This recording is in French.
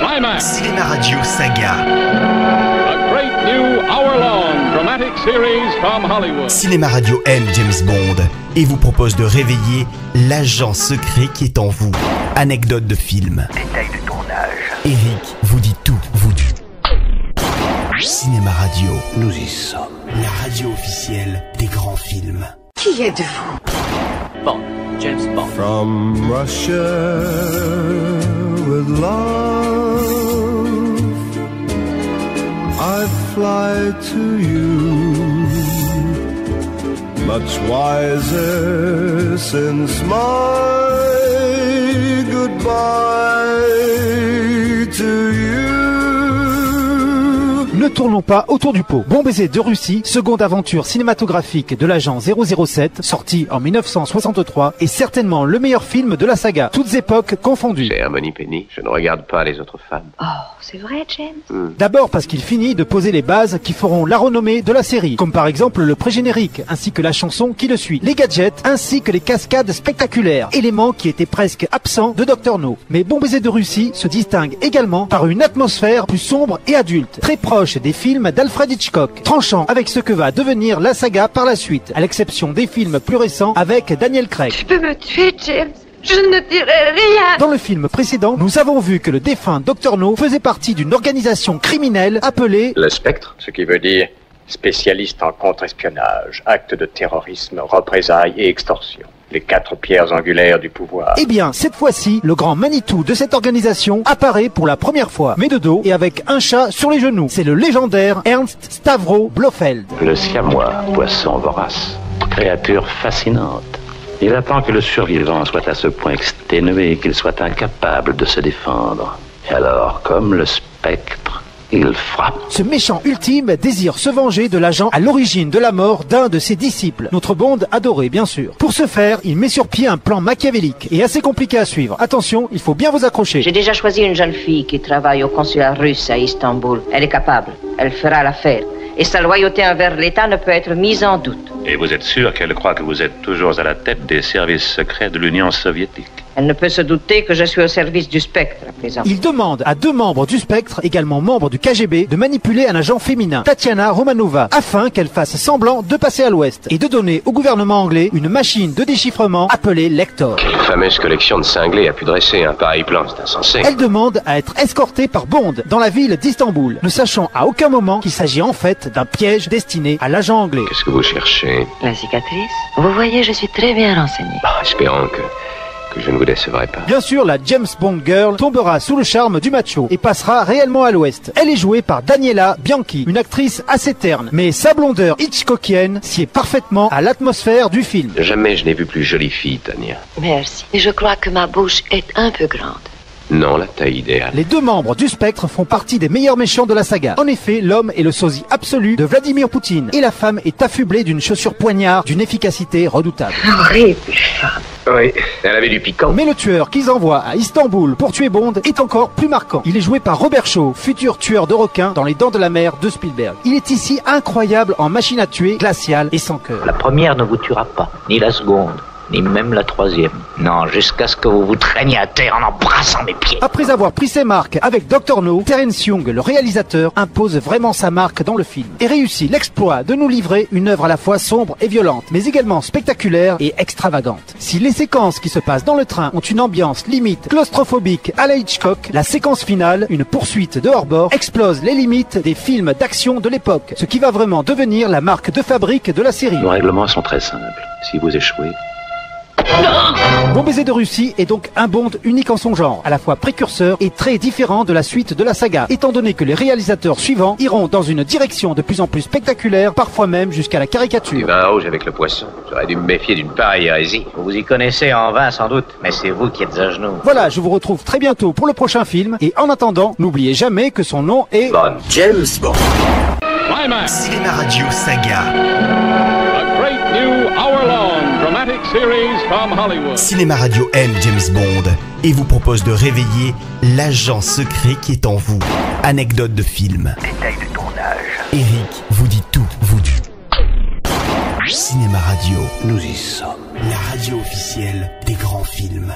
Climax. Cinéma Radio Saga. A great new hour-long dramatic series from Hollywood. Cinéma Radio aime James Bond et vous propose de réveiller l'agent secret qui est en vous. Anecdote de film. Détail de tournage. Eric vous dit tout, vous dit. Cinéma Radio, Nous y sommes. la radio officielle des grands films. Qui êtes-vous? Bond, James Bond. From Russia with love, I fly to you, much wiser since my goodbye to you. Ne tournons pas autour du pot. Bon baiser de Russie, seconde aventure cinématographique de l'agent 007, sorti en 1963, est certainement le meilleur film de la saga, toutes époques confondues. Cher Moneypenny, je ne regarde pas les autres femmes. Oh, c'est vrai, James? D'abord parce qu'il finit de poser les bases qui feront la renommée de la série, comme par exemple le pré-générique, ainsi que la chanson qui le suit, les gadgets, ainsi que les cascades spectaculaires, éléments qui étaient presque absents de Dr No. Mais Bon baiser de Russie se distingue également par une atmosphère plus sombre et adulte, très proche des films d'Alfred Hitchcock, tranchant avec ce que va devenir la saga par la suite, à l'exception des films plus récents avec Daniel Craig. Tu peux me tuer, James. Je ne dirai rien. Dans le film précédent, nous avons vu que le défunt Dr No faisait partie d'une organisation criminelle appelée Le Spectre, ce qui veut dire spécialiste en contre-espionnage, actes de terrorisme, représailles et extorsion. Les 4 pierres angulaires du pouvoir. Eh bien, cette fois-ci, le grand Manitou de cette organisation apparaît pour la première fois, mais de dos et avec un chat sur les genoux. C'est le légendaire Ernst Stavro Blofeld. Le siamois, poisson vorace, créature fascinante. Il attend que le survivant soit à ce point exténué qu'il soit incapable de se défendre. Et alors, comme le spectre, il frappe. Ce méchant ultime désire se venger de l'agent à l'origine de la mort d'un de ses disciples, notre Bond adoré bien sûr. Pour ce faire, il met sur pied un plan machiavélique et assez compliqué à suivre. Attention, il faut bien vous accrocher. J'ai déjà choisi une jeune fille qui travaille au consulat russe à Istanbul. Elle est capable, elle fera l'affaire. Et sa loyauté envers l'État ne peut être mise en doute. Et vous êtes sûr qu'elle croit que vous êtes toujours à la tête des services secrets de l'Union soviétique? Elle ne peut se douter que je suis au service du spectre à présent. Il demande à 2 membres du Spectre, également membres du KGB, de manipuler un agent féminin, Tatiana Romanova, afin qu'elle fasse semblant de passer à l'ouest et de donner au gouvernement anglais une machine de déchiffrement appelée Lector. Quelle fameuse collection de cinglés a pu dresser un pareil plan, c'est insensé. Elle demande à être escortée par Bond dans la ville d'Istanbul, ne sachant à aucun moment qu'il s'agit en fait d'un piège destiné à l'agent anglais. Qu'est-ce que vous cherchez? La cicatrice? Vous voyez, je suis très bien renseignée. Espérons que je ne vous décevrai pas. Bien sûr, la James Bond Girl tombera sous le charme du macho et passera réellement à l'ouest. Elle est jouée par Daniela Bianchi, une actrice assez terne, mais sa blondeur hitchcockienne sied parfaitement à l'atmosphère du film. Jamais je n'ai vu plus jolie fille, Tania. Merci. Et je crois que ma bouche est un peu grande. Non, la taille idéale. Les 2 membres du Spectre font partie des meilleurs méchants de la saga. En effet, l'homme est le sosie absolu de Vladimir Poutine et la femme est affublée d'une chaussure poignard d'une efficacité redoutable. Horrible femme. Oui, elle avait du piquant. Mais le tueur qu'ils envoient à Istanbul pour tuer Bond est encore plus marquant. Il est joué par Robert Shaw, futur tueur de requins dans Les Dents de la Mer de Spielberg. Il est ici incroyable en machine à tuer, glaciale et sans cœur. La première ne vous tuera pas, ni la seconde, ni même la troisième. Non, jusqu'à ce que vous vous traîniez à terre en embrassant mes pieds. Après avoir pris ses marques avec Dr No, Terence Young, le réalisateur, impose vraiment sa marque dans le film et réussit l'exploit de nous livrer une œuvre à la fois sombre et violente, mais également spectaculaire et extravagante. Si les séquences qui se passent dans le train ont une ambiance limite claustrophobique à la Hitchcock, la séquence finale, une poursuite de hors-bord, explose les limites des films d'action de l'époque, ce qui va vraiment devenir la marque de fabrique de la série. Nos règlements sont très simples. Si vous échouez, Bon baiser de Russie est donc un Bond unique en son genre, à la fois précurseur et très différent de la suite de la saga, étant donné que les réalisateurs suivants iront dans une direction de plus en plus spectaculaire, parfois même jusqu'à la Du caricature. vin rouge avec le poisson. J'aurais dû me méfier d'une pareille hérésie. Vous vous y connaissez en vin sans doute, mais c'est vous qui êtes à genoux. Voilà, je vous retrouve très bientôt pour le prochain film, et en attendant, n'oubliez jamais que son nom est... Bonne. James Bond. Climax. Cinéma Radio Saga. A great new hour-long dramatic series from Hollywood. Cinéma Radio aime James Bond et vous propose de réveiller l'agent secret qui est en vous. Anecdote de film. Détail de tournage. Eric vous dit tout, vous dit. Cinéma Radio, Nous y sommes. la radio officielle des grands films.